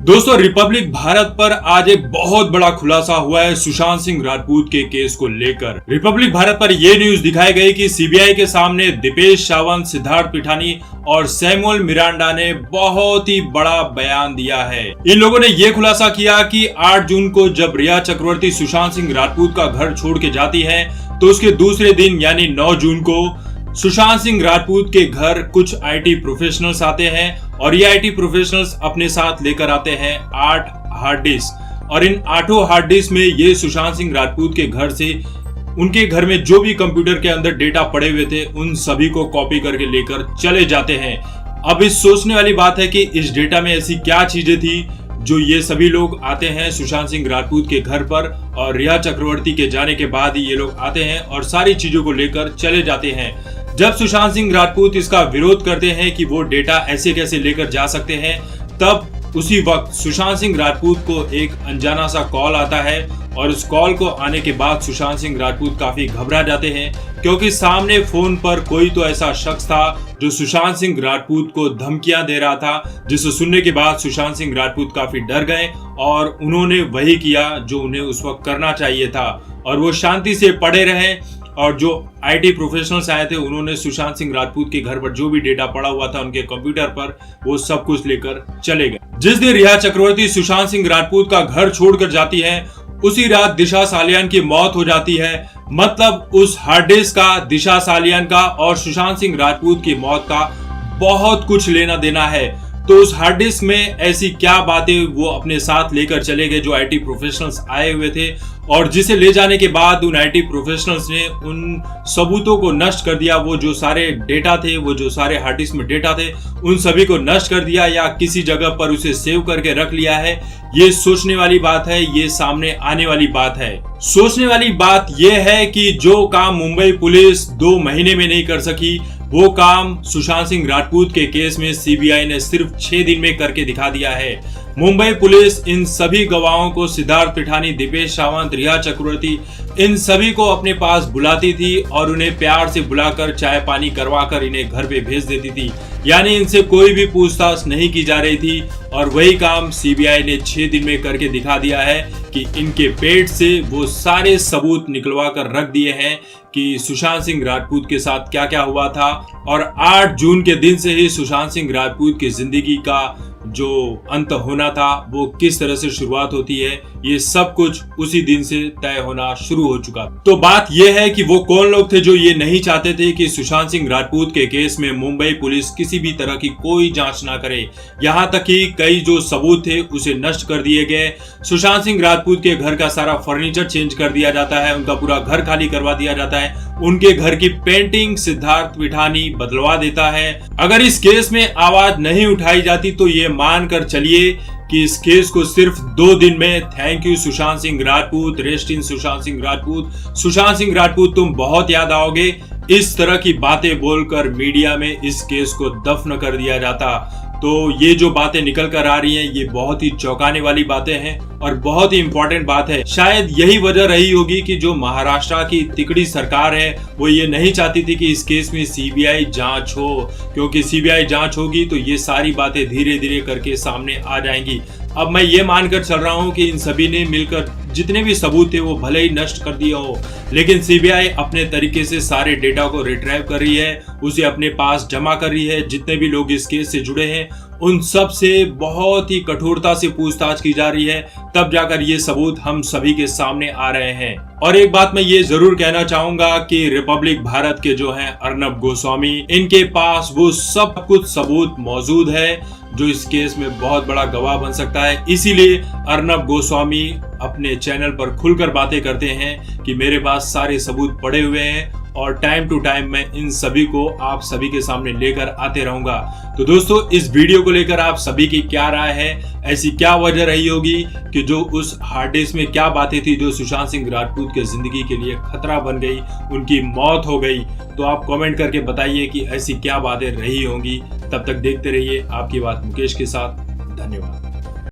दोस्तों, रिपब्लिक भारत पर आज एक बहुत बड़ा खुलासा हुआ है सुशांत सिंह राजपूत के केस को लेकर। रिपब्लिक भारत पर यह न्यूज दिखाई गई कि सीबीआई के सामने दीपेश सावंत, सिद्धार्थ पिठानी और सैमुअल मिरांडा ने बहुत ही बड़ा बयान दिया है। इन लोगों ने यह खुलासा किया कि 8 जून को जब रिया चक्रवर्ती सुशांत सिंह राजपूत का घर छोड़ के जाती है तो उसके दूसरे दिन यानी 9 जून को सुशांत सिंह राजपूत के घर कुछ आईटी प्रोफेशनल्स आते हैं और ये आईटी प्रोफेशनल्स अपने साथ लेकर आते हैं 8 हार्ड डिस्क और इन 8 हार्ड डिस्क में ये सुशांत सिंह राजपूत के घर से उनके घर में जो भी कंप्यूटर के अंदर डेटा पड़े हुए थे उन सभी को कॉपी करके लेकर चले जाते हैं। अब इस सोचने वाली बात है कि इस डेटा में ऐसी क्या चीजें थी जो ये सभी लोग आते हैं सुशांत सिंह राजपूत के घर पर और रिया चक्रवर्ती के जाने के बाद ही ये लोग आते हैं और सारी चीजों को लेकर चले जाते हैं। जब सुशांत सिंह राजपूत इसका विरोध करते हैं कि वो डेटा ऐसे कैसे लेकर जा सकते हैं, तब उसी वक्त सुशांत सिंह राजपूत को एक अनजाना सा कॉल आता है और उस कॉल को आने के बाद सुशांत सिंह राजपूत काफी घबरा जाते हैं क्योंकि सामने फोन पर कोई तो ऐसा शख्स था जो सुशांत सिंह राजपूत को धमकियां दे रहा था, जिसे सुनने के बाद सुशांत सिंह राजपूत काफी डर गए और उन्होंने वही किया जो उन्हें उस वक्त करना चाहिए था और वो शांति से पड़े रहे। और जो आईटी प्रोफेशनल्स आए थे उन्होंने सुशांत सिंह राजपूत के घर पर जो भी डेटा पड़ा हुआ था उनके कंप्यूटर पर वो सब कुछ लेकर चले गए। जिस दिन रिया चक्रवर्ती सुशांत सिंह राजपूत का घर छोड़कर जाती है उसी रात दिशा सालियान की मौत हो जाती है। मतलब उस हार्ड डिस्क का, दिशा सालियान का और सुशांत सिंह राजपूत की मौत का बहुत कुछ लेना देना है। तो उस हार्ड डिस्क में ऐसी क्या बातें वो अपने साथ लेकर चले गए जो आईटी प्रोफेशनल्स आए हुए थे और जिसे ले जाने के बाद उन आईटी प्रोफेशनल्स ने उन सबूतों को नष्ट कर दिया। वो जो सारे डेटा थे, वो जो सारे हार्ड डिस्क में डेटा थे, उन सभी को नष्ट कर दिया या किसी जगह पर उसे सेव करके रख लिया है। ये सोचने वाली बात है, ये सामने आने वाली बात है। सोचने वाली बात यह है कि जो काम मुंबई पुलिस 2 महीने में नहीं कर सकी वो काम सुशांत सिंह राजपूत के केस में सीबीआई ने सिर्फ 6 दिन में करके दिखा दिया है। मुंबई पुलिस इन सभी गवाहों को, सिद्धार्थ पिठानी, दीपेश सावंत, रिया चक्रवर्ती, इन सभी को अपने पास बुलाती थी और उन्हें प्यार से बुलाकर चाय पानी करवाकर इन्हें घर पे भेज देती थी। यानी इनसे कोई भी पूछताछ नहीं की जा रही थी और वही काम सीबीआई ने 6 दिन में करके दिखा दिया है कि इनके पेट से वो सारे सबूत निकलवा कर रख दिए हैं कि सुशांत सिंह राजपूत के साथ क्या क्या हुआ था। और 8 जून के दिन से ही सुशांत सिंह राजपूत की जिंदगी का जो अंत होना था वो किस तरह से शुरुआत होती है, ये सब कुछ उसी दिन से तय होना शुरू हो चुका। तो बात यह है कि वो कौन लोग थे जो ये नहीं चाहते थे कि सुशांत सिंह राजपूत के केस में मुंबई पुलिस किसी भी तरह की कोई जांच ना करे। यहाँ तक कि कई जो सबूत थे उसे नष्ट कर दिए गए। सुशांत सिंह राजपूत के घर का सारा फर्नीचर चेंज कर दिया जाता है, उनका पूरा घर खाली करवा दिया जाता है, उनके घर की पेंटिंग सिद्धार्थ पिठानी बदलवा देता है। अगर इस केस में आवाज नहीं उठाई जाती तो ये मानकर चलिए कि इस केस को सिर्फ 2 दिन में thank you Sushant Singh Rajput, rest in Sushant Singh Rajput, Sushant Singh Rajput तुम बहुत याद आओगे, इस तरह की बातें बोलकर मीडिया में इस केस को दफन कर दिया जाता। तो ये जो बातें निकल कर आ रही हैं ये बहुत ही चौंकाने वाली बातें हैं और बहुत ही इंपॉर्टेंट बात है। शायद यही वजह रही होगी कि जो महाराष्ट्र की तिकड़ी सरकार है वो ये नहीं चाहती थी कि इस केस में सीबीआई जांच हो, क्योंकि सीबीआई जांच होगी तो ये सारी बातें धीरे धीरे करके सामने आ जाएंगी। अब मैं ये मानकर चल रहा हूँ कि इन सभी ने मिलकर जितने भी सबूत थे वो भले ही नष्ट कर दिया हो, लेकिन सीबीआई अपने तरीके से सारे डेटा को रिट्राइव कर रही है, उसे अपने पास जमा कर रही है। जितने भी लोग इस केस से जुड़े हैं उन सब से बहुत ही कठोरता से पूछताछ की जा रही है, तब जाकर ये सबूत हम सभी के सामने आ रहे हैं। और एक बात मैं ये जरूर कहना चाहूंगा कि रिपब्लिक भारत के जो हैं अर्नब गोस्वामी, इनके पास वो सब कुछ सबूत मौजूद है जो इस केस में बहुत बड़ा गवाह बन सकता है। इसीलिए अर्नब गोस्वामी अपने चैनल पर खुलकर बातें करते हैं कि मेरे पास सारे सबूत पड़े हुए हैं और टाइम टू टाइम मैं इन सभी को आप सभी के सामने लेकर आते रहूंगा। तो दोस्तों, इस वीडियो को लेकर आप सभी की क्या राय है? ऐसी क्या वजह रही होगी कि जो उस हार्ड डिस्क में क्या बातें थी जो सुशांत सिंह राजपूत के जिंदगी के लिए खतरा बन गई, उनकी मौत हो गई? तो आप कमेंट करके बताइए कि ऐसी क्या बातें रही होंगी। तब तक देखते रहिए आपकी बात मुकेश के साथ। धन्यवाद।